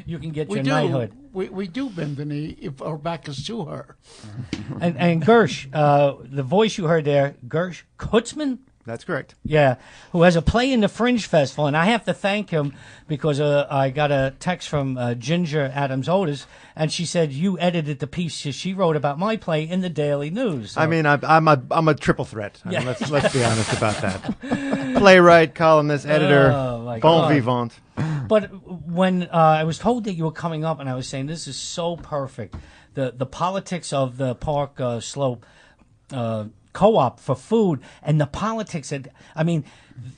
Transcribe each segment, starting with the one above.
You can get your knighthood. We do bend the knee if our back is to her. And Gersh, the voice you heard there, Gersh Kuntsman? That's correct. Yeah, who has a play in the Fringe Festival, and I have to thank him because I got a text from Ginger Adams Otis, and she said you edited the piece she wrote about my play in the Daily News. So. I mean, I'm a triple threat. I mean, let's be honest about that. Playwright, columnist, editor, bon vivant. But when I was told that you were coming up, and I was saying this is so perfect, the politics of the Park Slope. Co-op for food and the politics. I mean,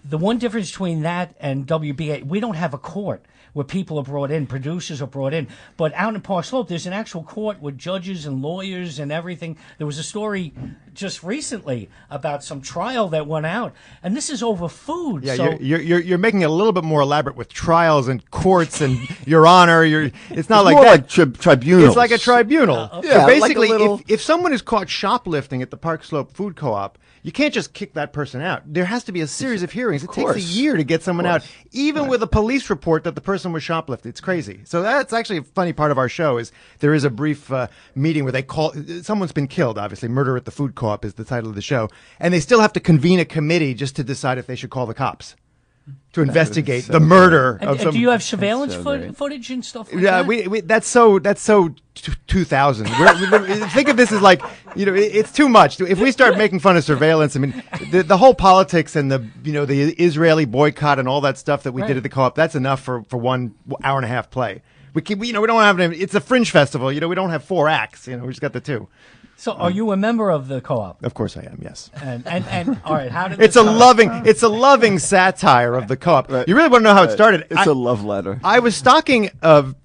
the one difference between that and WBAI, we don't have a court where people are brought in, producers are brought in. But out in Park Slope, there's an actual court with judges and lawyers and everything. There was a story just recently about some trial that went out, and this is over food. Yeah, so you're making it a little bit more elaborate with trials and courts and Your Honor. It's not it's like more that. Like tribunals. It's like a tribunal. Yeah, so basically, like if someone is caught shoplifting at the Park Slope Food Co-op, you can't just kick that person out. There has to be a series of hearings. It takes a year to get someone out, even with a police report that the person was shoplifting. It's crazy. So that's actually a funny part of our show is there is a brief meeting where they call someone's been killed. Obviously, Murder at the Food Co-op is the title of the show, and they still have to convene a committee just to decide if they should call the cops to investigate the murder of some. Do you have surveillance footage and stuff like that? Yeah, that's so 2000. Think of this as like, it's too much. If we start making fun of surveillance, I mean, the whole politics and the Israeli boycott and all that stuff that we did at the Co-op, that's enough for 1 hour and a half play. We don't have it's a Fringe Festival. We don't have 4 acts. We just got the 2. So, are you a member of the Co-op? Of course I am. Yes. And all right, how did it's a loving satire of the Co-op. Right. You really want to know how it started? It's a love letter. I was stocking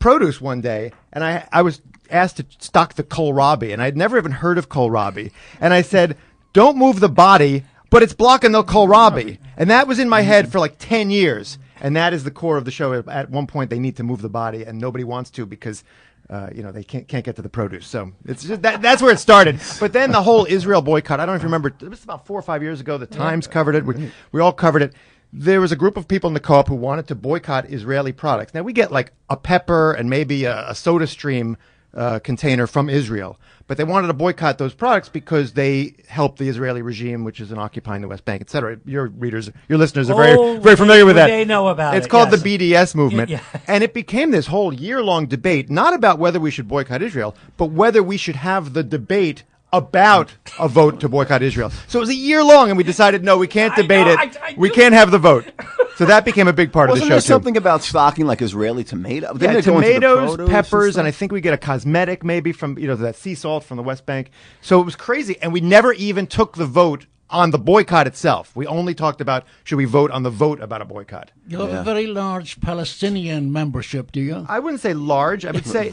produce one day, and I was asked to stock the kohlrabi, and I'd never even heard of kohlrabi, and I said, "Don't move the body, but it's blocking the kohlrabi," and that was in my head for like 10 years, and that is the core of the show. At one point, they need to move the body, and nobody wants to because. They can't get to the produce, so it's just that's where it started. But then the whole Israel boycott. I don't know if you remember. It was about 4 or 5 years ago. The Times covered it. We all covered it. There was a group of people in the Co-op who wanted to boycott Israeli products. Now we get like a pepper and maybe a Soda Stream container from Israel, but they wanted to boycott those products because they help the Israeli regime, which is occupying the West Bank, etc. Your listeners are very familiar with that. They know about it. It's called yes. the BDS movement, Yeah. and it became this whole year-long debate, not about whether we should boycott Israel, but whether we should have the debate about a vote to boycott Israel. So it was a year long, and we decided, no, we can't debate it. We can't have the vote. So that became a big part of the show, Wasn't too. there something about stocking like Israeli tomatoes? Yeah, tomatoes, peppers, and I think we get a cosmetic maybe from, that sea salt from the West Bank. So it was crazy, and we never even took the vote on the boycott itself. We only talked about should we vote on the vote about a boycott. You have a very large Palestinian membership, do you? I wouldn't say large. I would say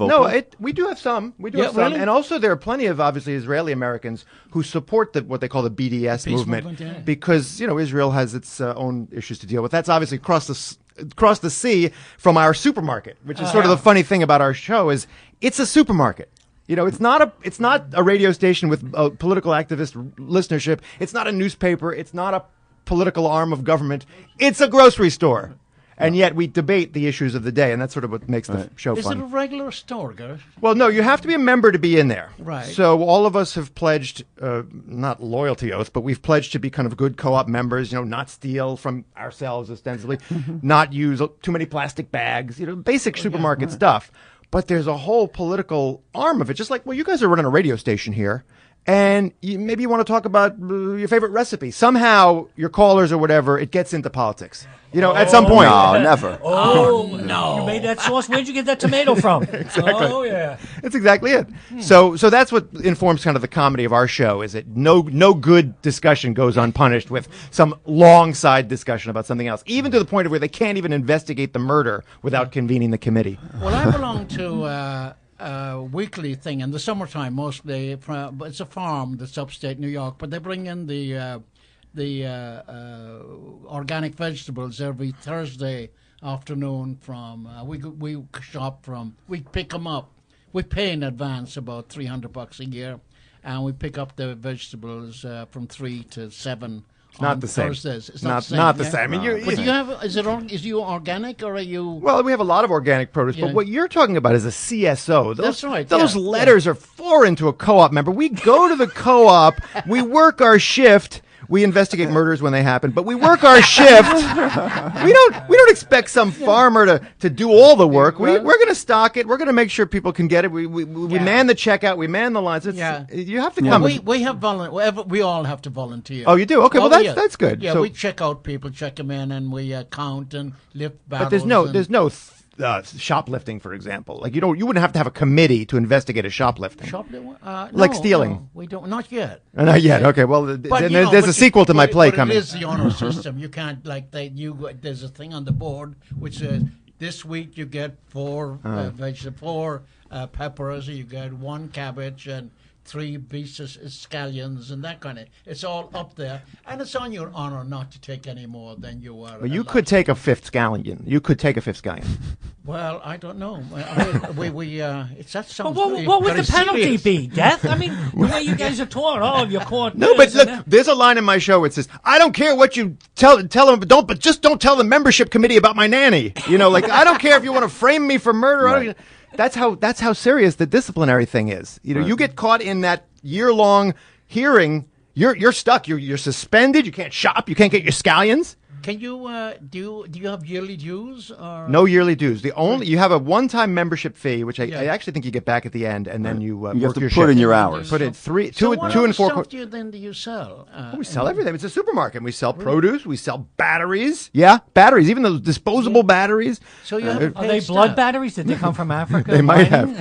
we do have some. We do have some, and also there are plenty of obviously Israeli Americans who support what they call the BDS movement because Israel has its own issues to deal with. That's obviously across the sea from our supermarket, which is sort of the funny thing about our show is it's a supermarket. It's not a radio station with a political activist listenership. It's not a newspaper. It's not a political arm of government. It's a grocery store. And yet we debate the issues of the day, and that's sort of what makes the show fun. Is it a regular store, Gersh? Well, no, you have to be a member to be in there. Right. So all of us have pledged, not loyalty oath, but we've pledged to be kind of good Co-op members, not steal from ourselves ostensibly, not use too many plastic bags, basic supermarket stuff. But there's a whole political arm of it, just like, well, you guys are running a radio station here, and maybe you want to talk about your favorite recipe. Somehow, your callers or whatever, it gets into politics. At some point. No, never. Oh, no. You made that sauce? Where'd you get that tomato from? Exactly. Oh, yeah. That's exactly it. So that's what informs kind of the comedy of our show, is that no good discussion goes unpunished with some long side discussion about something else, even to the point of where they can't even investigate the murder without convening the committee. Well, I belong to a weekly thing in the summertime mostly. It's a farm that's upstate New York, but they bring in the organic vegetables every Thursday afternoon from we pick them up. We pay in advance about $300 a year, and we pick up the vegetables from 3 to 7 Not on the same. Thursdays. It's Not the yeah? same. I mean, But do you have? Is you organic or are you? Well, we have a lot of organic produce, Yeah. but what you're talking about is a CSO. That's right, Those yeah, letters are foreign to a co-op member. We go to the co-op, we work our shift. We investigate murders when they happen, but we work our shift. We don't expect some farmer to do all the work. We're going to stock it. We're going to make sure people can get it. We man the checkout. We man the lines. You have to come. We have we all have to volunteer. Oh, you do? Okay, well that's good. Yeah, so, we check out people, check them in, and we count and lift barrels. but there's no shoplifting, for example. Like you wouldn't have to have a committee to investigate a shoplifting. Like stealing. No, we don't. Not yet. Not yet. Okay. Well, there's a sequel to my play coming. It is the honor system. You can't there's a thing on the board which says this week you get 4 vegetables, 4 peppers, you get 1 cabbage and 3 pieces scallions and that kind of. It's all up there, and it's on your honor not to take any more than you are. Well, you could take a 5th scallion. You could take a 5th scallion. Well, I don't know. I mean, it's that sounds. What would very the penalty serious. be? Death? I mean, the way you guys are taught. Oh, if you're caught. No, but look, there's a line in my show where it says, "I don't care what you tell them, but just don't tell the membership committee about my nanny." You know, like I don't care if you want to frame me for murder. Right. That's how serious the disciplinary thing is. You know, you get caught in that year-long hearing, you're stuck. You're suspended. You can't shop. You can't get your scallions. Can you do you have yearly dues or No yearly dues. You have a one-time membership fee, which I actually think you get back at the end, and then you You work have to your put shift. in your hours. Put in So 2 what and 4. stuff do you sell? We sell everything. It's a supermarket. We sell produce. We sell batteries. Yeah, batteries. Even those disposable batteries. So you have Are they blood batteries? Did they come from Africa? They might have.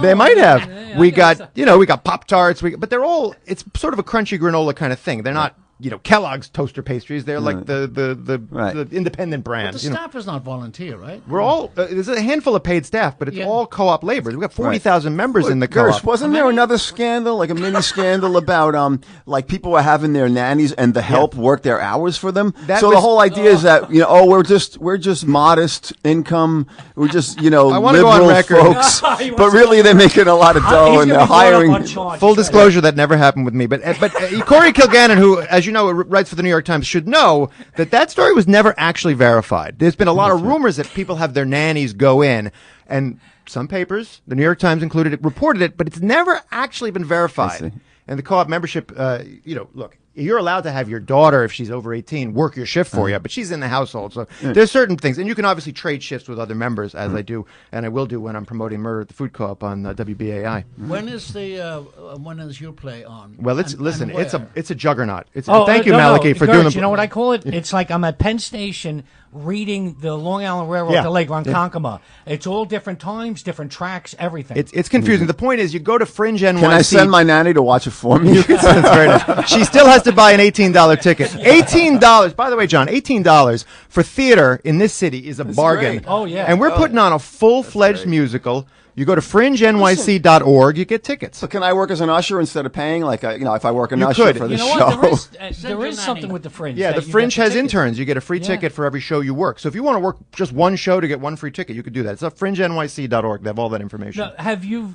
They might have. We got Pop Tarts. But they're all. It's sort of a crunchy granola kind of thing. They're not. Kellogg's toaster pastries. They're like the independent brand. But the staff is not volunteer, right? We're all there's a handful of paid staff, but it's all co-op labor. We've got 40,000 members in the Gersh, co-op. wasn't there another scandal, like a mini scandal about like people were having their nannies and the help work their hours for them? The whole idea is that we're just modest income, we're just I wanna liberal go on record. folks, but really they're making a lot of dough and they're hiring. Full disclosure, that never happened with me. But Corey Kilgannon, who, as you know, writes for the New York Times, should know that story was never actually verified. There's been a lot of rumors that people have their nannies go in, and some papers, the New York Times included, reported it, but it's never actually been verified. And the co-op membership, look, you're allowed to have your daughter, if she's over 18, work your shift for you, but she's in the household. So there's certain things. And you can obviously trade shifts with other members, as I do, and I will do when I'm promoting Murder at the Food Co-op on WBAI. When is your play on? Well, it's a juggernaut. Thank you, Malachi, for Gersh, doing the. You know what I call it? It's like I'm at Penn Station reading the Long Island Railroad to Lake Ronkonkoma. It's all different times, different tracks, everything. It's confusing. The point is, you go to Fringe NYC. Can I send my nanny to watch it for me? That's very nice. She still has to buy an $18 ticket. $18. By the way, John, $18 for theater in this city is a bargain. Great. Oh, yeah. And we're putting on a full-fledged musical. You go to fringenyc.org, you get tickets. So can I work as an usher instead of paying? Like, if I work an You usher could. for You this know show. what? There is something with the Fringe. Yeah, that the you Fringe get has tickets. interns. You get a free ticket for every show you work. So if you want to work just one show to get one free ticket, you could do that. It's at fringenyc.org. They have all that information. Now, have you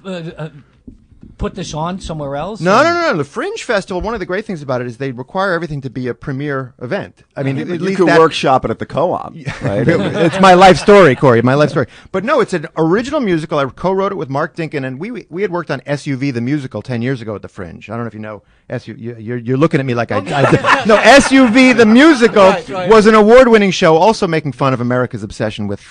put this on somewhere else? No. The Fringe Festival, one of the great things about it is they require everything to be a premier event. I mean, at You least could that, workshop it at the co-op, right? It's my life story, Corey, my life story. But no, it's an original musical. I co-wrote it with Mark Dinkin, and we had worked on SUV, the musical, 10 years ago at the Fringe. I don't know if you know SUV. You're looking at me like I no, SUV, the musical, was an award-winning show, also making fun of America's obsession with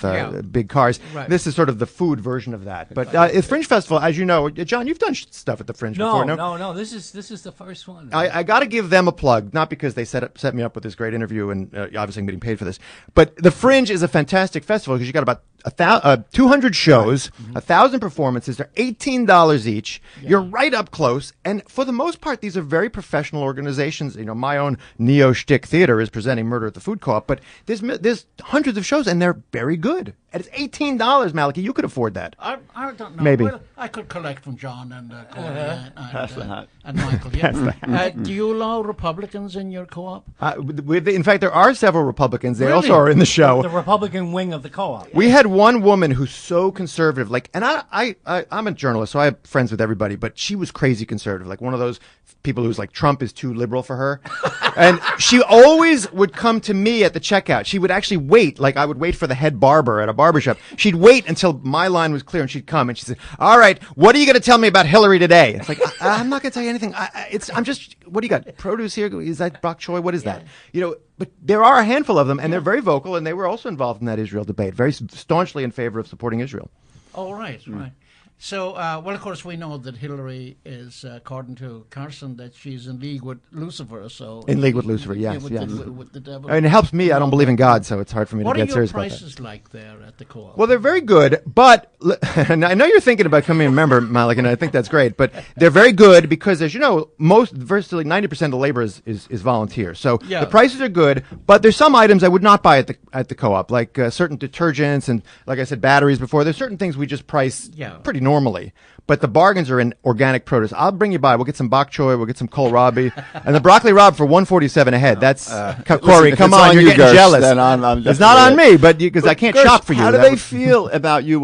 big cars. Right. This is sort of the food version of that. But the Fringe Festival, as you know, John, you've done stuff at the Fringe before. No. This is the first one. I got to give them a plug, not because they set me up with this great interview, and obviously I'm getting paid for this. But the Fringe is a fantastic festival because you got about 200 shows, 1,000 performances. They're $18 each. You're right up close, and for the most part, these are very professional organizations. You know, my own Neo Shtick Theater is presenting Murder at the Food Co-op, but there's hundreds of shows, and they're very good. And it's $18, Malachi. You could afford that. I don't know. Maybe. Well, I could collect from John and Corey and Michael. Yeah. Do you allow Republicans in your co-op? In fact, there are several Republicans. They Really? also are in the show. The Republican wing of the co-op. We had one woman who's so conservative, and I'm a journalist, so I have friends with everybody, but she was crazy conservative, like one of those people who's like Trump is too liberal for her. And she always would come to me at the checkout. She would actually wait, like I would wait for the head barber at a barbershop. She'd wait until my line was clear and she'd come and she'd say, all right, what are you going to tell me about Hillary today? It's like, I'm not going to tell you anything. I'm just, what do you got? Produce here? Is that bok choy? What is that? You know, but there are a handful of them and they're very vocal and they were also involved in that Israel debate, very staunchly in favor of supporting Israel. Oh, right. So, well, of course, we know that Hillary is, according to Carson, that she's in league with Lucifer. So in league with Lucifer, yes. With the devil. I mean, it helps me. I don't believe in God, so it's hard for me to get serious about that. What are your prices like there at the co-op? Well, they're very good, but and I know you're thinking about becoming a member, Malik, and I think that's great. But they're very good because, as you know, virtually 90% of the labor is volunteer. So the prices are good, but there's some items I would not buy at the co-op, like certain detergents and, like I said, batteries before. There's certain things we just price pretty normally. But the bargains are in organic produce. I'll bring you by. We'll get some bok choy. We'll get some kohlrabi. And the broccoli rabi for $147 a head. That's, Corey, come on. You're getting jealous. Then it's not on me, but because I can't Gersh, shop for you. How do they feel about you,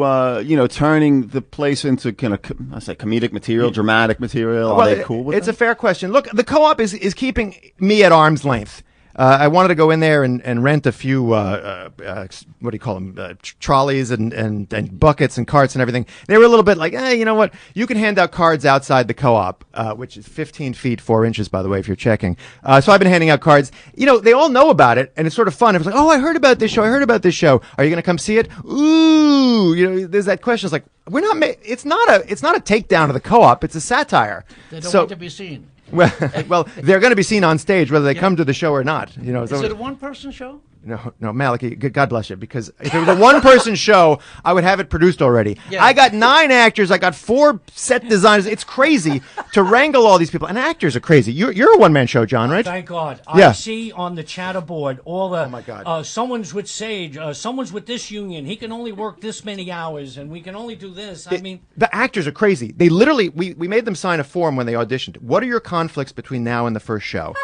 turning the place into kind of, I say, comedic material, dramatic material? Are they cool with It's that? a fair question. Look, the co-op is keeping me at arm's length. I wanted to go in there and rent a few, what do you call them, trolleys and buckets and carts and everything. They were a little bit like, you know what? You can hand out cards outside the co-op, which is 15 feet, 4 inches, by the way, if you're checking. So I've been handing out cards. You know, they all know about it, and it's sort of fun. It was like, oh, I heard about this show. Are you going to come see it? Ooh, you know, there's that question. It's like, it's not a takedown of the co-op. It's a satire. They don't want to be seen. Well, they're going to be seen on stage whether they come to the show or not. You know, is it a one-person show? No, Maliki, God bless you, because if it was a one-person show, I would have it produced already. Yeah. I got 9 actors, I got 4 set designers. It's crazy to wrangle all these people, and actors are crazy. You're a one-man show, John, right? Thank God. I see on the chatter board all the, oh my God. Someone's with Sage, someone's with this union, he can only work this many hours, and we can only do this. The actors are crazy. They literally, we made them sign a form when they auditioned. What are your conflicts between now and the first show?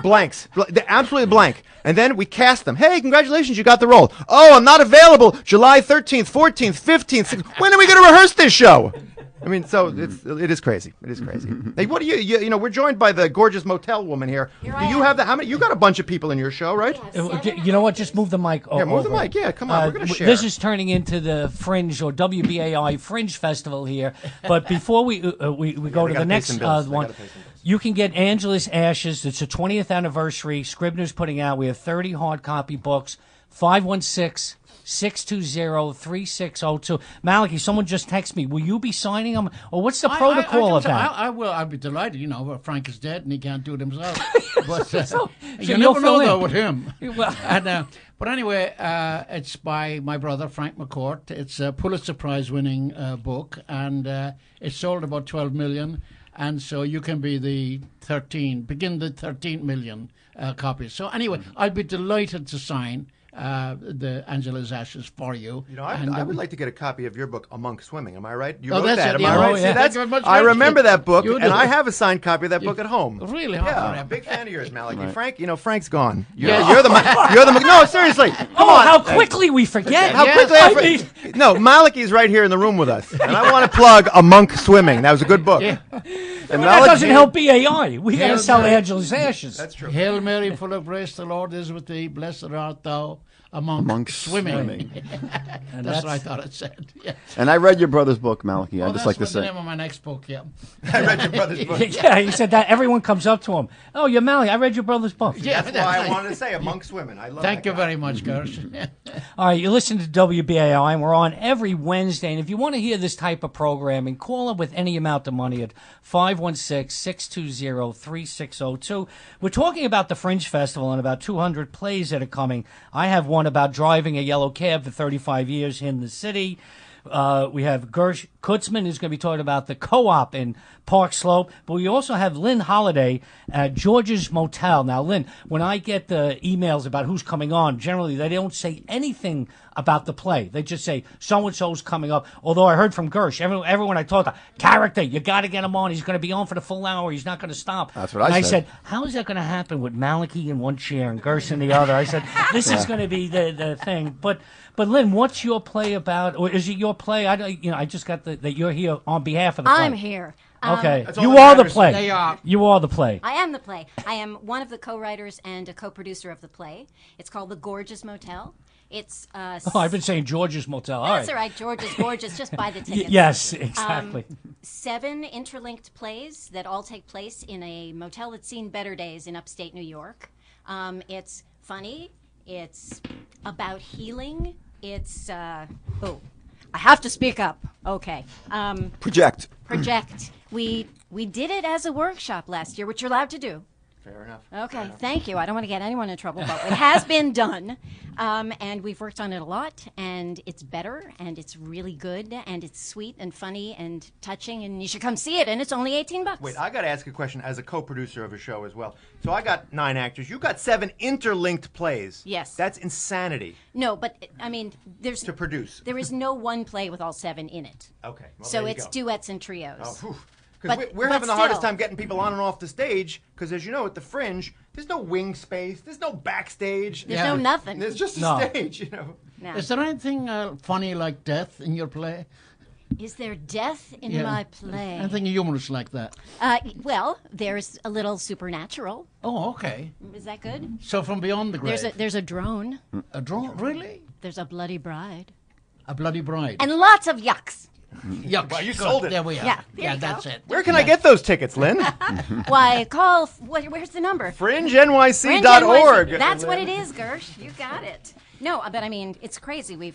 Blanks. They're absolutely blank. And then we cast them. Hey, congratulations, you got the role. Oh, I'm not available July 13th, 14th, 15th. When are we going to rehearse this show? I mean, so it is crazy. It is crazy. Hey, what do you know, we're joined by the Gorgeous Motel woman here. Do you have that? How many? You got a bunch of people in your show, right? You know what? Just move the mic over. Yeah, move the mic. Yeah, come on. We're going to share. This is turning into the Fringe or WBAI Fringe Festival here. But before we go to the next one, you can get Angela's Ashes. It's the 20th anniversary. Scribner's putting out. We have 30 hard copy books. 516-620-3602. Maliki, someone just texted me. Will you be signing them? Or what's the protocol of that? I will. I'd be delighted. You know, Frank is dead and he can't do it himself. But you you'll never know, though, in. with him. Well, but anyway, it's by my brother, Frank McCourt. It's a Pulitzer Prize-winning book, and it sold about 12 million. And so you can be the 13th million copies. So anyway, I'd be delighted to sign the Angela's Ashes for you. You know, I would like to get a copy of your book, Among Swimming. Am I right? You wrote that. Am I right? Yeah. See, I remember that book, and I have a signed copy of that book at home. Really? Yeah, I'm a big fan of yours, Maliki. Right. Frank, you know, Frank's gone. You're the no, seriously. Come on. How quickly we forget. How quickly No, Maliki's right here in the room with us. And I want to plug Among Swimming. That was a good book. Yeah. And that doesn't help BAI. We got to sell Angela's Ashes. That's true. Hail Mary, full of grace, the Lord is with thee. Blessed art thou among swimming. That's what I thought it said. Yeah. And I read your brother's book, Maliki. I just like to That's the say. name of my next book, yeah. I read your brother's book. Yeah, he said that. Everyone comes up to him. Oh, you're Maliki. I read your brother's book. Yeah, That's why I wanted to say Among Swimming. I love Thank that you guy. very much, Gersh. All right, you listen to WBAI, and we're on every Wednesday. And if you want to hear this type of programming, call up with any amount of money at 516-620-3602. We're talking about the Fringe Festival and about 200 plays that are coming. I have one about driving a yellow cab for 35 years in the city. We have Gersh Kuntsman, who's going to be talking about the co-op in Park Slope. But we also have Lynne Halliday at Gorgeous Motel. Now, Lynne, when I get the emails about who's coming on, generally they don't say anything about the play. They just say, so-and-so's coming up. Although I heard from Gersh, everyone I talked to, character, you got to get him on. He's going to be on for the full hour. He's not going to stop. That's what I said. How is that going to happen with Maliki in one chair and Gersh in the other? I said, this is going to be the thing. But Lynne, what's your play about? Or is it your play? I just got that you're here on behalf of the play. I'm here. Okay, That's all you that are the matters. play. They are. You are the play. I am the play. I am one of the co-writers and a co-producer of the play. It's called The Gorgeous Motel. It's Oh, I've been saying George's Motel. that's all right. George's gorgeous. Just buy the tickets. Yes, exactly. 7 interlinked plays that all take place in a motel that's seen better days in upstate New York. It's funny. It's about healing. It's I have to speak up. Okay. Project. Project. We did it as a workshop last year, which you're allowed to do. Fair enough. Okay, thank you. I don't want to get anyone in trouble, but it has been done. And we've worked on it a lot, and it's better, and it's really good, and it's sweet and funny and touching, and you should come see it, and it's only $18. Wait, I got to ask a question as a co-producer of a show as well. So I got 9 actors. You got 7 interlinked plays. Yes. That's insanity No, but I mean, there's to produce. there is no one play with all 7 in it. Okay. Well, So there you it's go. duets and trios. Oh, whew. But- Because we're but having the hardest still. time getting people on and off the stage. Because as you know, at the Fringe, there's no wing space. There's no backstage. There's Yeah. no nothing. There's just a No. stage, you know. No. Is there anything funny like death in your play? Is there death in Yeah. my play? Anything humorous like that? Well, there's a little supernatural. Oh, okay. Is that good? So from beyond the grave. There's a drone. a drone? Really? There's a bloody bride. A bloody bride. And lots of yucks. Yuck. Well, you Good. sold it. There we are. Yeah, there you that's go. it. Where can I get those tickets, Lynn? Why, call... Where's the number? FringeNYC.org. That's what it is, Gersh. You got it. No, but I mean, it's crazy.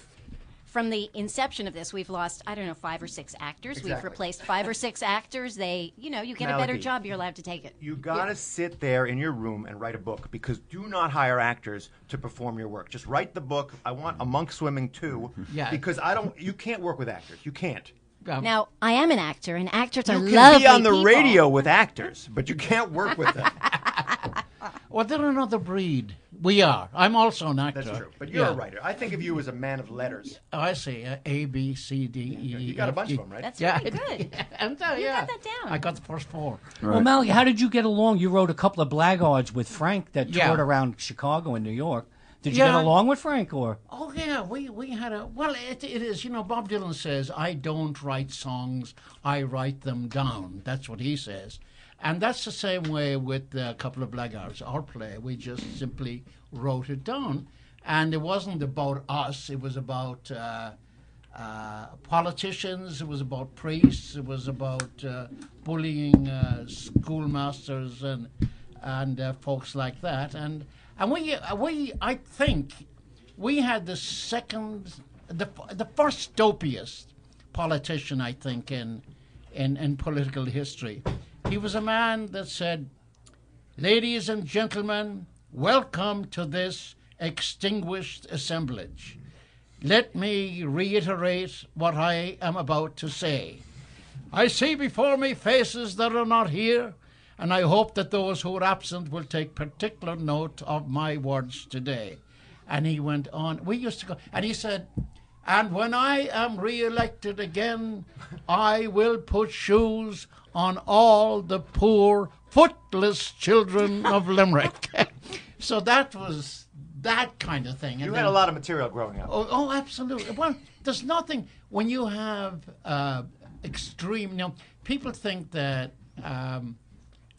From the inception of this, we've lost, I don't know, 5 or 6 actors. Exactly. We've replaced 5 or 6 actors. You get a better Penelope, job, you're allowed to take it. You gotta sit there in your room and write a book, because do not hire actors to perform your work. Just write the book. I want a monk swimming too. Yeah. Because you can't work with actors. You can't. Now, I am an actor, and actors are You lovely can be on the people. radio with actors, but you can't work with them. Well, they're another breed. We are. I'm also an actor. That's true. But you're Yeah. a writer. I think of you as a man of letters. Oh, I see. A, B, C, D, E. You got a bunch F, of G. them, right? That's Yeah. really good. And, You yeah. got that down. I got the first 4. Well, Mally, how did you get along? You wrote a couple of blackguards with Frank that Yeah. toured around Chicago and New York. Did you Yeah. get along with Frank, or? Oh, yeah. We had a... Well, it is. Bob Dylan says, I don't write songs, I write them down. That's what he says. And that's the same way with a couple of blackguards. Our play, we just simply wrote it down. And it wasn't about us. It was about politicians. It was about priests. It was about bullying schoolmasters and folks like that. And we I think we had the first dopiest politician, I think, in political history. He was a man that said, "Ladies and gentlemen, welcome to this extinguished assemblage. Let me reiterate what I am about to say. I see before me faces that are not here, and I hope that those who are absent will take particular note of my words today." And he went on. We used to go, and he said, "And when I am re-elected again, I will put shoes on all the poor, footless children of Limerick." So that was that kind of thing. You had a lot of material growing up. Oh, absolutely. Well, there's nothing when you have extreme. People think that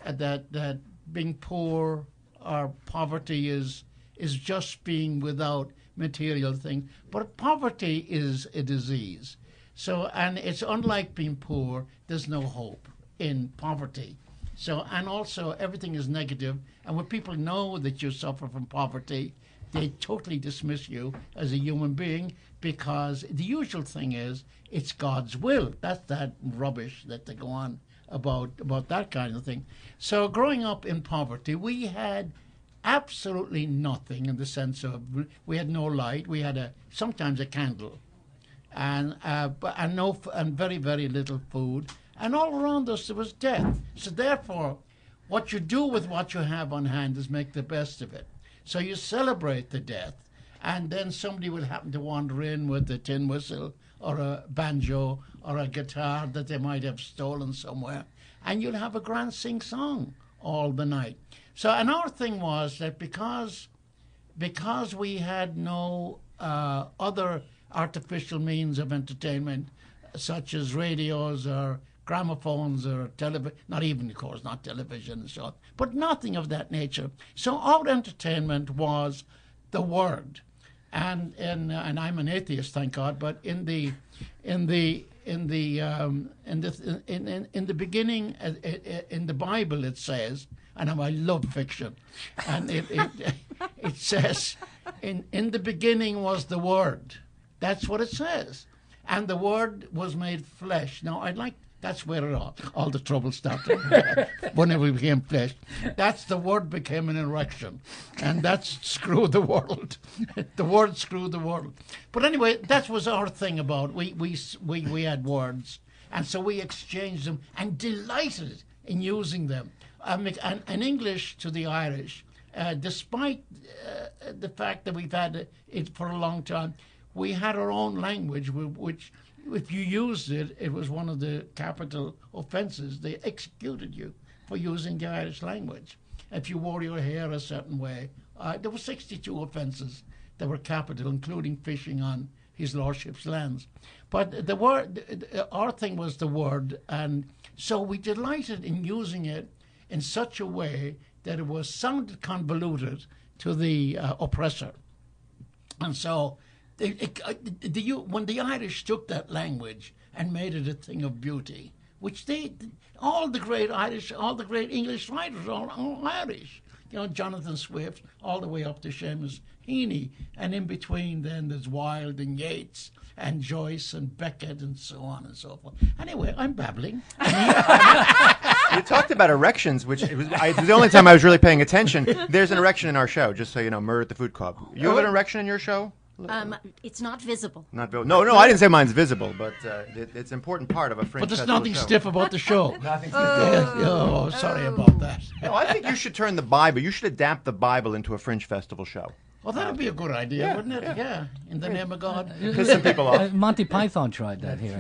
that being poor or poverty is just being without material things, but poverty is a disease. So, and it's unlike being poor. There's no hope in poverty. So, and also everything is negative. And when people know that you suffer from poverty, they totally dismiss you as a human being, because the usual thing is it's God's will. That's that rubbish that they go on about that kind of thing. So growing up in poverty, we had absolutely nothing in the sense of we had no light. We had sometimes a candle, and very, very little food, and all around us there was death. So therefore, what you do with what you have on hand is make the best of it. So you celebrate the death, and then somebody will happen to wander in with a tin whistle or a banjo or a guitar that they might have stolen somewhere, and you'll have a grand sing-song all the night. So, and our thing was that because we had no other artificial means of entertainment, such as radios or gramophones or television, not even, of course, not television and so on, but nothing of that nature. So our entertainment was the word. And I'm an atheist, thank God, but in the beginning, in the Bible it says, and I love fiction, and it says, in the beginning was the Word. That's what it says, and the Word was made flesh. Now that's where all the trouble started. Whenever we became flesh, that's the Word became an erection, and that's screwed the world. The Word screwed the world. But anyway, that was our thing about we had words, and so we exchanged them and delighted in using them. And English to the Irish, despite the fact that we've had it for a long time, we had our own language, which, if you used it, it was one of the capital offences. They executed you for using the Irish language. If you wore your hair a certain way, there were 62 offences that were capital, including fishing on His Lordship's lands. But the word, our thing was the word, and so we delighted in using it in such a way that it sounded convoluted to the oppressor. And so when the Irish took that language and made it a thing of beauty, which all the great English writers are all Irish. You know, Jonathan Swift, all the way up to Seamus Heaney, and in between then there's Wilde and Yeats and Joyce and Beckett and so on and so forth. Anyway, I'm babbling. You talked about erections, which it was the only time I was really paying attention. There's an erection in our show, just so you know, Murder at the Food Club. You have an erection in your show? It's not visible. Not visible. No, I didn't say mine's visible, but it's an important part of a fringe. But there's festival nothing show. stiff about the show. Nothing stiff. Oh, sorry about that. No, I think you should turn the Bible. You should adapt the Bible into a fringe festival show. Well, that'd be a good idea, wouldn't it? Yeah. In the name of God. Piss some people off. Monty Python tried that here.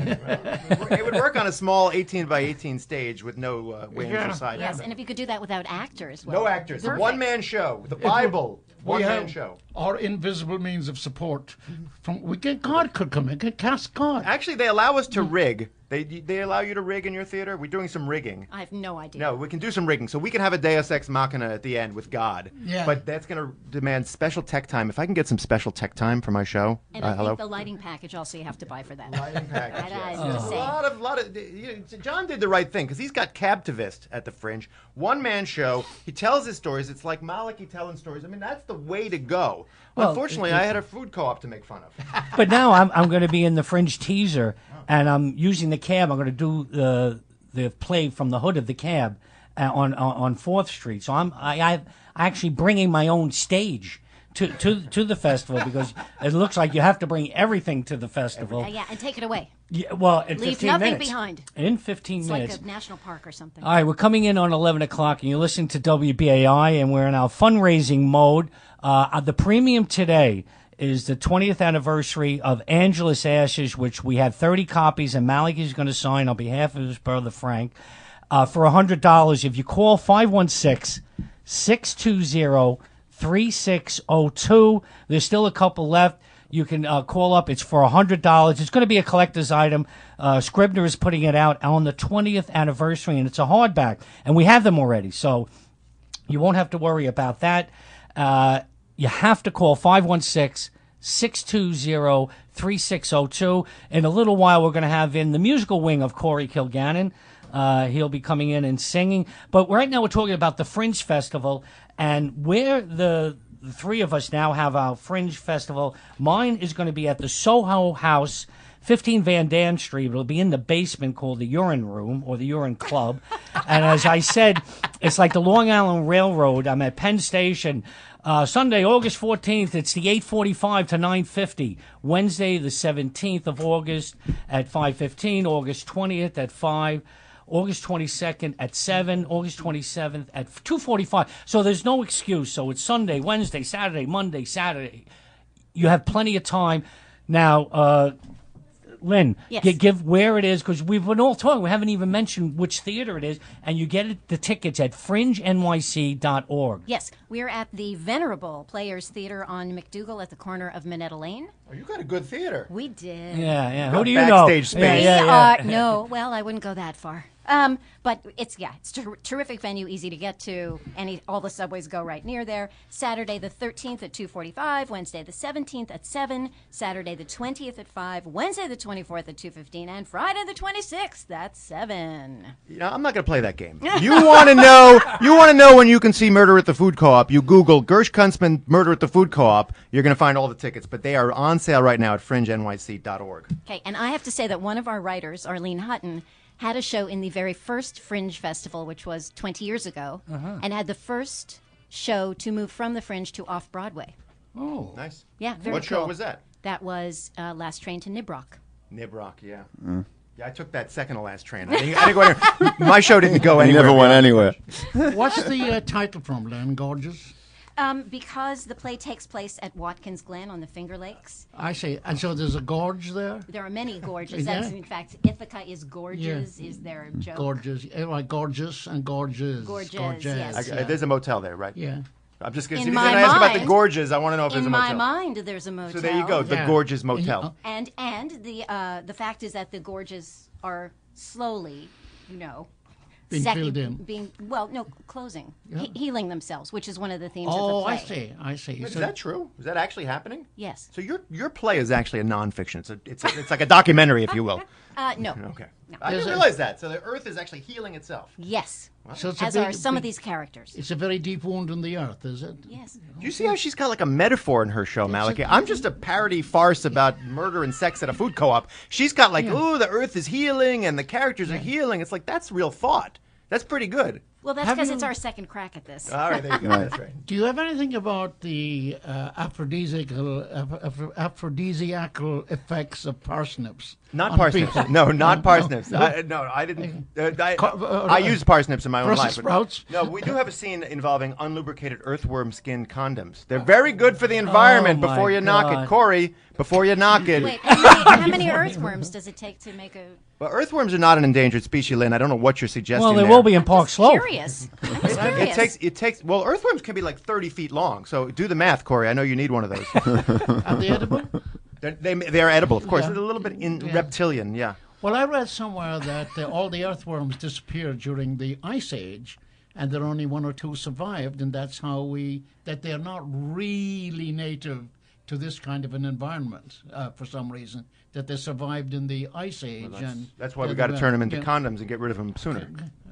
It would work on a small 18 by 18 stage with no wings or side. Yes, and if you could do that without actors. Well, No actors. perfect. A one-man show. The Bible. One-man show. Our invisible means of support. God could come in, could cast God. Actually, they allow us to rig. They allow you to rig in your theater? We're doing some rigging. I have no idea. No, we can do some rigging. So we can have a Deus Ex Machina at the end with God. Yeah. But that's going to demand special tech time. If I can get some special tech time for my show. And I hello? think the lighting package also you have to buy for that. Lighting package, That yes. is insane. A lot of John did the right thing because he's got Cabtivist at the Fringe. One-man show. He tells his stories. It's like Maliki telling stories. I mean, that's the way to go. Well, Unfortunately, I had a food co-op to make fun of. But now I'm going to be in the Fringe teaser, and I'm using the cab. I'm going to do the play from the hood of the cab on 4th Street. So I'm actually bringing my own stage to the festival because it looks like you have to bring everything to the festival. Yeah, and take it away. Yeah, well, in Leave 15 nothing minutes. behind. In 15 It's minutes. like a national park or something. All right, we're coming in on 11 o'clock, and you're listening to WBAI, and we're in our fundraising mode. The premium today is the 20th anniversary of Angela's Ashes, which we had 30 copies, and Maliki's going to sign on behalf of his brother Frank for $100. If you call 516-620-3602, there's still a couple left. You can call up. It's for $100. It's going to be a collector's item. Scribner is putting it out on the 20th anniversary, and it's a hardback. And we have them already, so you won't have to worry about that. You have to call 516-620-3602. In a little while, we're going to have in the musical wing of Corey Kilgannon. He'll be coming in and singing. But right now, we're talking about the Fringe Festival, and where the three of us now have our Fringe Festival. Mine is going to be at the Soho House, 15 Van Dam Street. It'll be in the basement called the Urine Room or the Urine Club. And as I said, it's like the Long Island Railroad. I'm at Penn Station. Sunday, August 14th, it's the 8:45 to 9:50. Wednesday, the 17th of August at 5:15. August 20th at 5. August 22nd at 7, August 27th at 2:45. So there's no excuse. So it's Sunday, Wednesday, Saturday, Monday, Saturday. You have plenty of time. Now, Lynn, Yes. give where it is, because we've been all talking. We haven't even mentioned which theater it is, and you get the tickets at fringenyc.org. Yes, we're at the venerable Players Theater on McDougal at the corner of Minetta Lane. Oh, you got a good theater. We did. Yeah. Got Who do you backstage know? space. Yeah. No, well, I wouldn't go that far. But it's terrific venue, easy to get to. All the subways go right near there. Saturday the 13th at 2:45, Wednesday the 17th at 7, Saturday the 20th at 5, Wednesday the 24th at 2:15, and Friday the 26th at 7. You know, I'm not going to play that game. You want to know? You want to know when you can see Murder at the Food Co-op? You Google Gersh Kuntsman Murder at the Food Co-op. You're going to find all the tickets, but they are on sale right now at fringenyc.org. Okay, and I have to say that one of our writers, Arlene Hutton, had a show in the very first Fringe Festival, which was 20 years ago, and had the first show to move from the Fringe to off-Broadway. Oh, nice. Yeah, very What cool. show was that? That was Last Train to Nibrock. Nibrock, yeah. Yeah, I took that second to last train. I didn't go anywhere. My show didn't go He anywhere. never went anywhere. What's the title from, Lynne? Gorgeous? Because the play takes place at Watkins Glen on the Finger Lakes. I see. And so there's a gorge there? There are many gorges. Yeah. In fact, Ithaca is gorgeous, is their joke. Gorgeous. Like gorgeous and gorgeous. Gorgeous, yes. There's a motel there, right? Yeah. I'm just going In to my ask about the mind- gorges. I want to know if there's In a my motel. mind, there's a motel. So there you go, the Yeah. Gorgeous Motel. And the fact is that the gorges are slowly, Being filled in. closing, healing themselves, which is one of the themes Oh, of the play. I see. Is that true? Is that actually happening? Yes. So your play is actually a nonfiction. It's like a documentary, if you will. No. Okay. No. I didn't realize that. So the Earth is actually healing itself. Yes. So it's As are some of these characters. It's a very deep wound in the earth, is it? Yes. Do you see how she's got like a metaphor in her show, Maliki? I'm just a parody farce about murder and sex at a food co-op. She's got like, ooh, the Earth is healing and the characters are healing. It's like, that's real thought. That's pretty good. Well, that's Have because you- it's our second crack at this. All right, there you go. That's right. Do you have anything about the aphrodisiacal effects of parsnips? Not on parsnips. people? No, not parsnips. No. I didn't. I used parsnips in my own Brussels life. sprouts? No, we do have a scene involving unlubricated earthworm skin condoms. They're very good for the environment. Oh, my Before you knock God. it, Corey. Before you knock it. Wait, how many earthworms does it take to make a? Well, earthworms are not an endangered species, Lynn. I don't know what you're suggesting. Well, they there. will be in Park Slope. Curious. I'm just curious. It takes. Well, earthworms can be like 30 feet long. So do the math, Corey. I know you need one of those. Are they edible? They're edible, of course. Yeah. They're a little bit Yeah. reptilian, yeah. Well, I read somewhere that all the earthworms disappeared during the Ice Age, and there only one or two survived, and that's how that they're not really native to this kind of an environment for some reason, that they survived in the Ice Age. That's why we got to turn them into condoms and get rid of them sooner.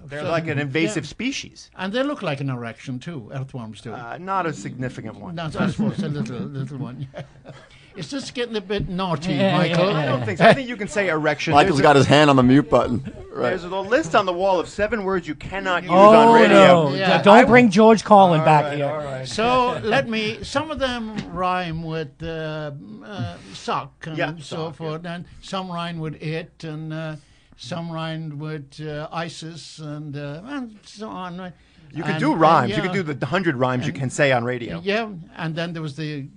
They're like an invasive species. And they look like an erection, too, earthworms do. Not a significant one. No, I suppose a little one. Is this getting a bit naughty, Yeah, Michael? I don't think so. I think you can say erection. Michael's got his hand on the mute button. Right. There's a list on the wall of 7 words you cannot use Oh, on radio. no. Yeah. Don't bring George Carlin back here. All right. So some of them rhyme with sock and Yeah, so sock, forth, and some rhyme with it, and some rhyme with ISIS, and so on. You could And- do rhymes. and, You could do the 100 rhymes you can say on radio. Yeah, and then there was the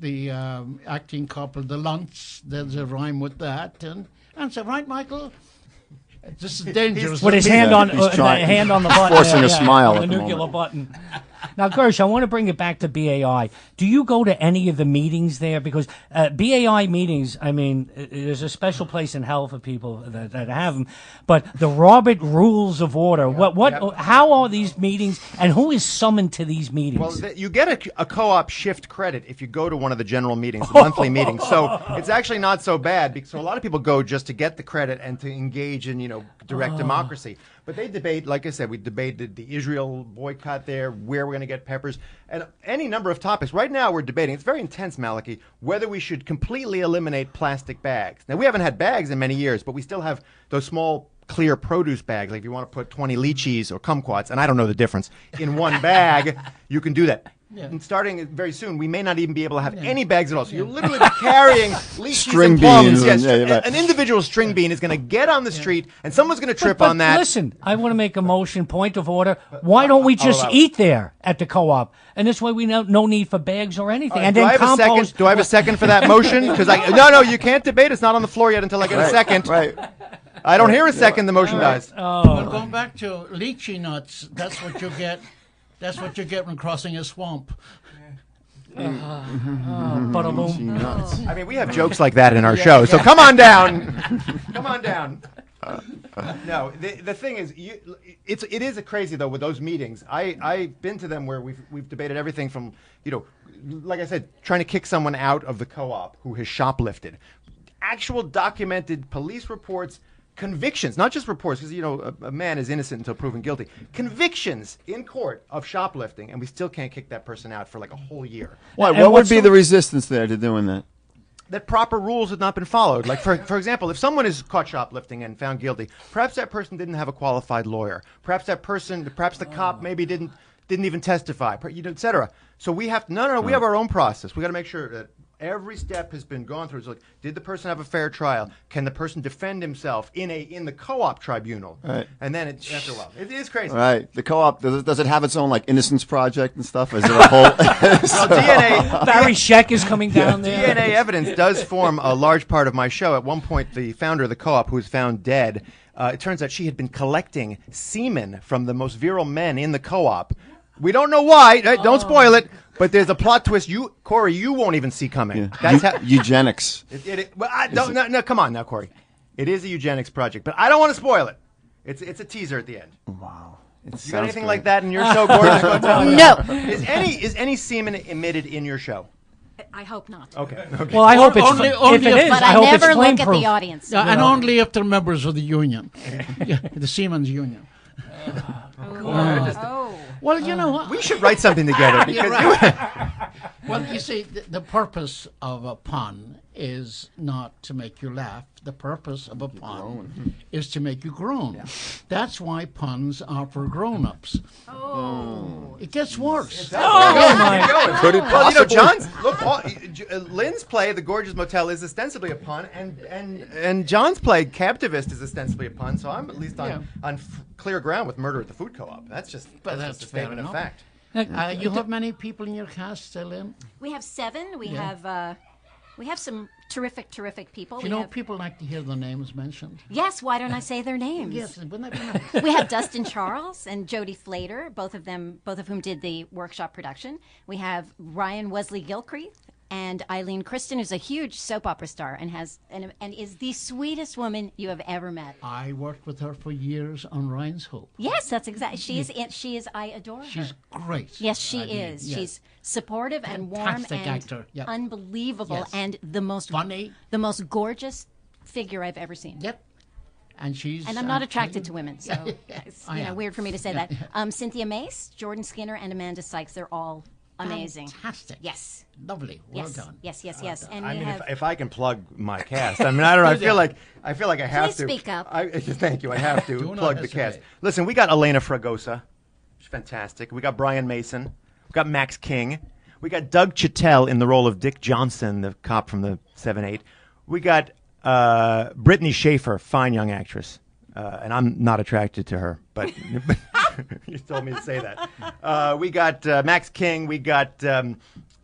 acting couple, the Lunts. There's a rhyme with that, and so right, Michael. This is dangerous. With his hand on He's trying- hand on the button, forcing a smile on at the the nuclear moment. button. Now, Gersh, I want to bring it back to BAI. Do you go to any of the meetings there? Because BAI meetings, I mean, there's a special place in hell for people that have them. But the Robert Rules of Order. How are these meetings, and who is summoned to these meetings? Well, you get a co-op shift credit if you go to one of the general meetings, the monthly meetings. So it's actually not so bad because a lot of people go just to get the credit and to engage in, direct democracy. But they debate, like I said, we debated the Israel boycott there, where we're going to get peppers, and any number of topics. Right now we're debating, it's very intense, Maliki, whether we should completely eliminate plastic bags. Now, we haven't had bags in many years, but we still have those small clear produce bags. Like if you want to put 20 lychees or kumquats, and I don't know the difference, in one bag, you can do that. Yeah. And starting very soon, we may not even be able to have any bags at all. So you'll literally be carrying lychees String and plums. beans. Yes, Right. an individual string bean is going to get on the street, and someone's going to trip on that. Listen, I want to make a motion, point of order. Why don't we just eat there at the co-op? And this way we no need for bags or anything. And do then I have a second? compost. Do I have a second for that motion? Because no, you can't debate. It's not on the floor yet until I get a second. Right. I don't hear a second. The motion dies. Well, going back to lychee nuts, that's what you get. That's what you get when crossing a swamp. Bada-boom. I mean, we have jokes like that in our show, so come on down. Come on down. No, the thing is, it is crazy though with those meetings. I've been to them where we've debated everything from, like I said, trying to kick someone out of the co-op who has shoplifted, actual documented police reports. Convictions, not just reports, because a man is innocent until proven guilty. Convictions in court of shoplifting, and we still can't kick that person out for like a whole year. Why? What would be the resistance there to doing that? That proper rules have not been followed. Like for example, if someone is caught shoplifting and found guilty, perhaps that person didn't have a qualified lawyer. Perhaps the cop maybe didn't even testify, etc. So we have we have our own process. We got to make sure that every step has been gone through. It's like, did the person have a fair trial? Can the person defend himself in the co-op tribunal? Right. And then after a while, it is crazy. Right. The co-op, does it have its own like innocence project and stuff? Is it a whole? Well, DNA. Barry Scheck is coming down there. DNA evidence does form a large part of my show. At one point, the founder of the co-op, who was found dead, it turns out she had been collecting semen from the most virile men in the co-op. We don't know why. Don't spoil it. But there's a plot twist. Corey, you won't even see coming. Yeah. That's eugenics. No, come on now, Corey. It is a eugenics project, but I don't want to spoil it. It's a teaser at the end. Wow. You got anything like that in your show, Gorgeous Motel? No. Is any semen emitted in your show? I hope not. Okay. Well, I hope it's Only if it is. But I I hope it's never look at flame-proof. the audience. And only if they're members of the union, the Seamen's Union. Oh. Well, you know what? We should write something together because Well, you see, the purpose of a pun is not to make you laugh. The purpose of a pun is to make you groan. Yeah. That's why puns are for grown-ups. Oh. It gets worse. Could it possibly? Lynne's play, The Gorgeous Motel, is ostensibly a pun, and John's play, Cabtivist, is ostensibly a pun. So I'm at least on clear ground with Murder at the Food Co-op. That's just a statement of fact. You have many people in your cast, Lynne? We have 7. We have some terrific people. Do you know people like to hear their names mentioned? Yes, why don't I say their names? Yes, wouldn't that be nice? We have Dustin Charles and Jodie Flater, both of whom did the workshop production. We have Ryan Wesley Gilcreath and Eileen Kristen, who's a huge soap opera star and is the sweetest woman you have ever met. I worked with her for years on Ryan's Hope. Yes, that's exactly. She is. I adore her. She's great. Yes, she is. Yes. She's supportive and warm Fantastic and actor. Yep. unbelievable Yes. and the most funny, the most gorgeous figure I've ever seen. Yep. And I'm not attracted to women, so it's am. weird for me to say that. Cynthia Mace, Jordan Skinner, and Amanda Sykes, they're all amazing. Fantastic. Yes. Lovely. Well done. Yes. And I we mean, have if I can plug my cast, I mean, I don't know. I feel like I have Please to. speak up. Thank you. I have to Do not plug the hesitate. cast. Listen, we got Elena Fragosa. She's fantastic. We got Brian Mason. We got Max King. We got Doug Chittell in the role of Dick Johnson, the cop from the 7-8. We got Brittany Schaefer, fine young actress. And I'm not attracted to her, but you told me to say that. We got Max King. We got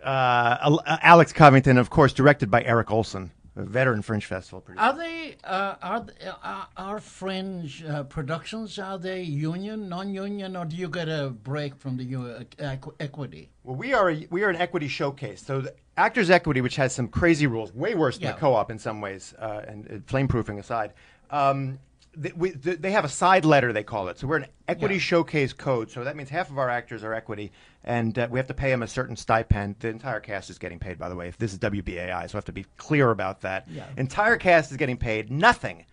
Alex Covington, of course, directed by Eric Olson, a veteran Fringe Festival producer. Are they are Fringe productions? Are they union, non-union, or do you get a break from the equity? Well, we are an equity showcase. So the Actors Equity, which has some crazy rules, way worse than the co-op in some ways, and flame-proofing aside. They have a side letter, they call it. So we're an equity showcase code. So that means half of our actors are equity, and we have to pay them a certain stipend. The entire cast is getting paid, by the way. If this is WBAI, so I have to be clear about that. Yeah. Entire cast is getting paid nothing.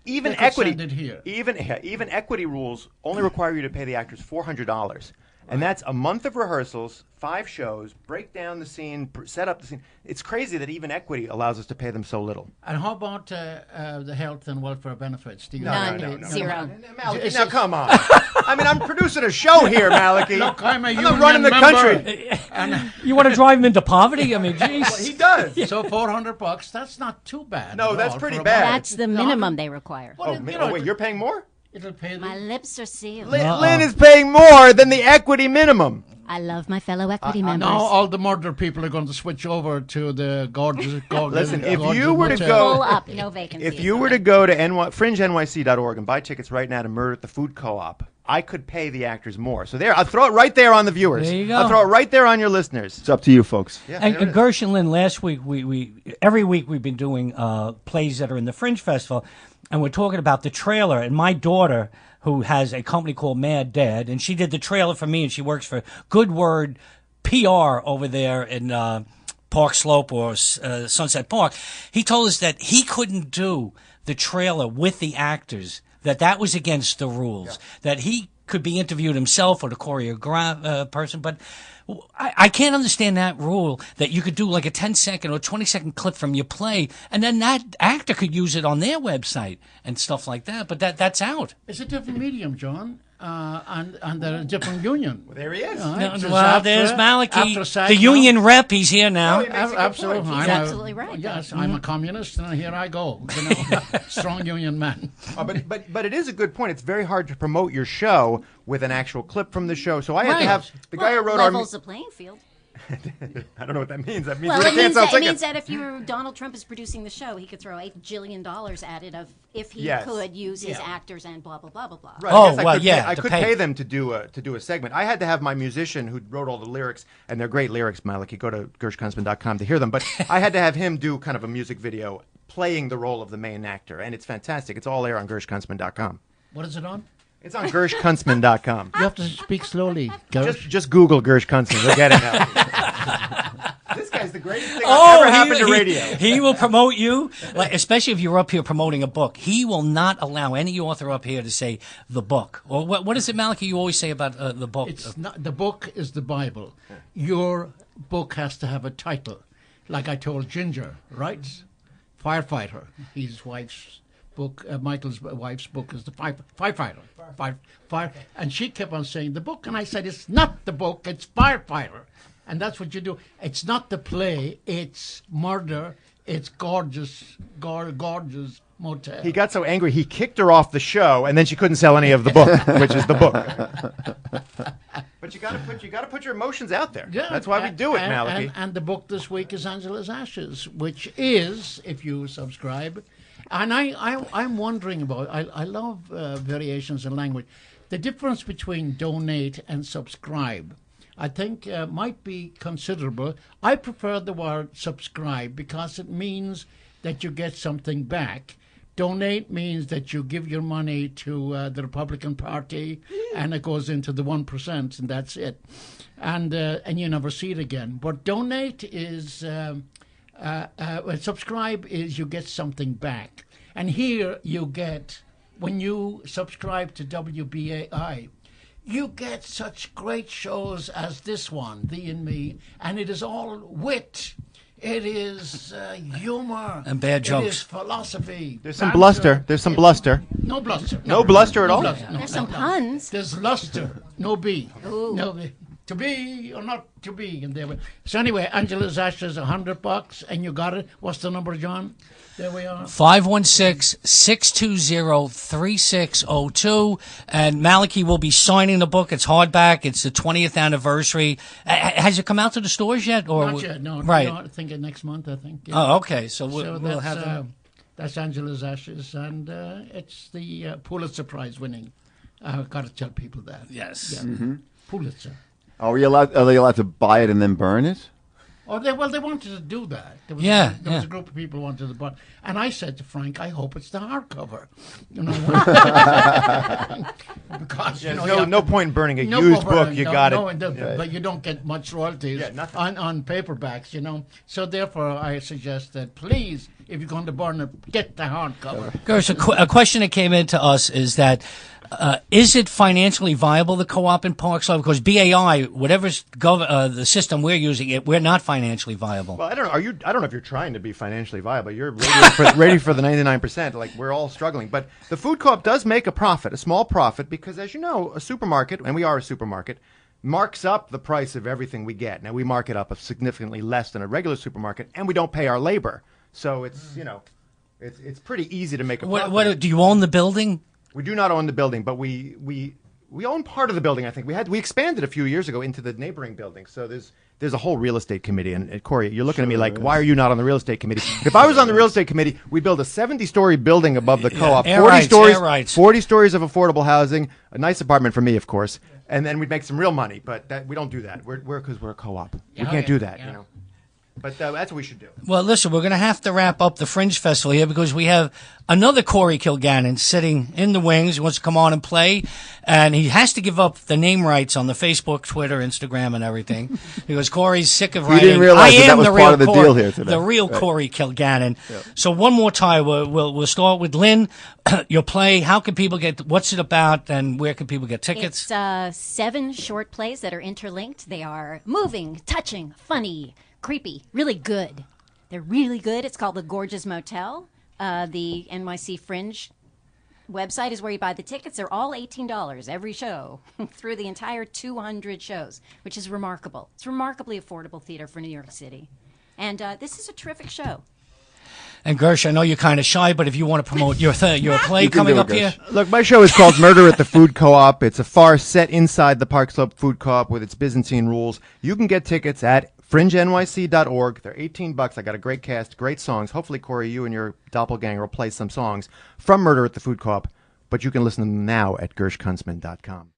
Even equity, even equity rules only require you to pay the actors $400. And that's a month of rehearsals, 5 shows, break down the scene, set up the scene. It's crazy that even Equity allows us to pay them so little. And how about the health and welfare benefits? Do you None. Zero. Malachi, now come on. I mean, I'm producing a show here, Malachi. Look, I'm a not union running the member. country. And You want to drive him into poverty? I mean, jeez. He does. so $400, that's not too bad. No, at that's all pretty for a bad. month. That's the minimum they require. Well, Oh, wait, you're paying more? It'll pay My them. lips are sealed. Lynn is paying more than the Equity minimum. I love my fellow Equity members. Now all the murder people are going to switch over to the Gorgeous. Listen, if Gorgeous you were to Motel. go- Full up, no vacancies. If you were to go to fringenyc.org and buy tickets right now to Murder at the Food Co-op, I could pay the actors more. So there, I'll throw it right there on the viewers. There you go. I'll throw it right there on your listeners. It's up to you, folks. Yeah, And there it is. Gersh and Lynne, last week we every week we've been doing plays that are in the Fringe Festival, and we're talking about the trailer. And my daughter, who has a company called Mad Dad, and she did the trailer for me, and she works for Good Word PR over there in Park Slope or Sunset Park. He told us that he couldn't do the trailer with the actors, that was against the rules, that he could be interviewed himself or the choreograph person, but I can't understand that rule that you could do like a 10-second or 20-second clip from your play, and then that actor could use it on their website and stuff like that. But that's out. It's a different medium, John, and they're a different union. There he is. Well, there's Malachi, after SAG the now. union rep. He's here now. Absolutely, He's absolutely right, Yes, though. I'm a communist, and here I go. You know, strong union man. But it is a good point. It's very hard to promote your show with an actual clip from the show. So I had to Right. have the guy who wrote levels the playing field. I don't know what that means. That means Well, we it can't means, sell that, it tickets. means that if Donald Trump is producing the show, he could throw $8 jillion at it if he Yes. could use his Yeah. actors and blah blah blah blah blah. Right, Oh, I guess well, could yeah, I to could pay. pay them to do a segment. I had to have my musician who wrote all the lyrics, and they're great lyrics, Maliki. Go to GershKuntsman.com to hear them. But I had to have him do kind of a music video playing the role of the main actor, and it's fantastic. It's all there on GershKuntsman.com. What is it on? It's on GershKuntsman.com. You have to speak slowly, Gersh. Just Google Gersh Kuntsman. You'll get it now. This guy's the greatest thing Oh, ever happened to radio. He will promote you, like, especially if you're up here promoting a book. He will not allow any author up here to say the book. Or what is it, Malachi, you always say about the book? It's not, the book is the Bible. Your book has to have a title. Like I told Ginger, right? Firefighter. His wife's book, Michael's wife's book is the firefighter. Fire. And she kept on saying the book. And I said, it's not the book, it's firefighter. And that's what you do. It's not the play, it's murder. It's Gorgeous Motel. He got so angry he kicked her off the show, and then she couldn't sell any of the book, which is the book. But you got to put your emotions out there. Yeah, That's why we do it, Malachi. And the book this week is Angela's Ashes, which is, if you subscribe, and I'm wondering about. I love variations in language. The difference between donate and subscribe, I think, might be considerable. I prefer the word subscribe because it means that you get something back. Donate means that you give your money to the Republican Party, and it goes into the 1%, and that's it. And you never see it again. But donate is, subscribe is you get something back. And here you get, when you subscribe to WBAI, you get such great shows as this one, Thee and Me, and it is all wit. It is humor. And bad jokes. It is philosophy. There's some banter. bluster. There's some bluster. No bluster. No bluster at all? bluster. There's some puns. There's luster. No B. Ooh. No B. To be or not to be. And there we. So anyway, Angela's Ashes, $100, and you got it. What's the number, John? There we are. 516-620-3602. And Malachi will be signing the book. It's hardback. It's the 20th anniversary. Has it come out to the stores yet? Or Not yet. No. Right. No, I think next month. I think. Yeah. Oh, okay. So we'll that's, have it. that's Angela's Ashes, and it's the Pulitzer Prize winning. I've got to tell people that. Yes. Yeah. Pulitzer. Are they allowed to buy it and then burn it? Oh, they wanted to do that. There was Yeah, there was yeah. a group of people who wanted to buy, and I said to Frank, "I hope it's the hardcover." You know, because you know, you have No to- point in burning a no used cover, book. You no, got no, it. but you don't get much royalties Yeah, nothing. on paperbacks. You know, so therefore I suggest that please, if you're going to burn it, get the hardcover. Gersh, a question that came in to us is that Is it financially viable, the co-op in Park Slope? Because BAI, whatever's the system we're using, we're not financially viable. Well, I don't know. I don't know if you're trying to be financially viable. You're ready for the 99%. Like, we're all struggling. But the food co-op does make a profit, a small profit, because, as you know, a supermarket, and we are a supermarket, marks up the price of everything we get. Now, we mark it up significantly less than a regular supermarket, and we don't pay our labor. So it's, it's pretty easy to make a profit. What do you own the building? We do not own the building, but we own part of the building. I think we expanded a few years ago into the neighboring building. So there's a whole real estate committee. And Corey, you're looking at me like, why are you not on the real estate committee? If I was on the real estate committee, we'd build a 70-story building above the co-op, 40 stories of affordable housing, a nice apartment for me, of course, and then we'd make some real money. But we don't do that. Because we're a co-op. We can't do that. But that's what we should do. Well, listen, we're going to have to wrap up the Fringe Festival here because we have another Corey Kilgannon sitting in the wings. He wants to come on and play, and he has to give up the name rights on the Facebook, Twitter, Instagram, and everything because Corey's sick of writing. You didn't realize that was part of the deal here today. The real Corey Kilgannon. Yep. So one more time, we'll start with Lynne. Your play, how can people what's it about, and where can people get tickets? It's 7 short plays that are interlinked. They are moving, touching, funny, creepy, really good. They're really good. It's called the Gorgeous Motel. The NYC Fringe website is where you buy the tickets. They're all $18 every show through the entire 200 shows, which is remarkable. It's remarkably affordable theater for New York City. And this is a terrific show. And Gersh, I know you're kind of shy, but if you want to promote your play coming up here. Look, my show is called Murder at the Food Co-op. It's a farce set inside the Park Slope Food Co-op with its Byzantine rules. You can get tickets at FringeNYC.org. They're $18. I got a great cast, great songs. Hopefully, Corey, you and your doppelganger will play some songs from Murder at the Food Co-op, but you can listen to them now at GershKuntsman.com.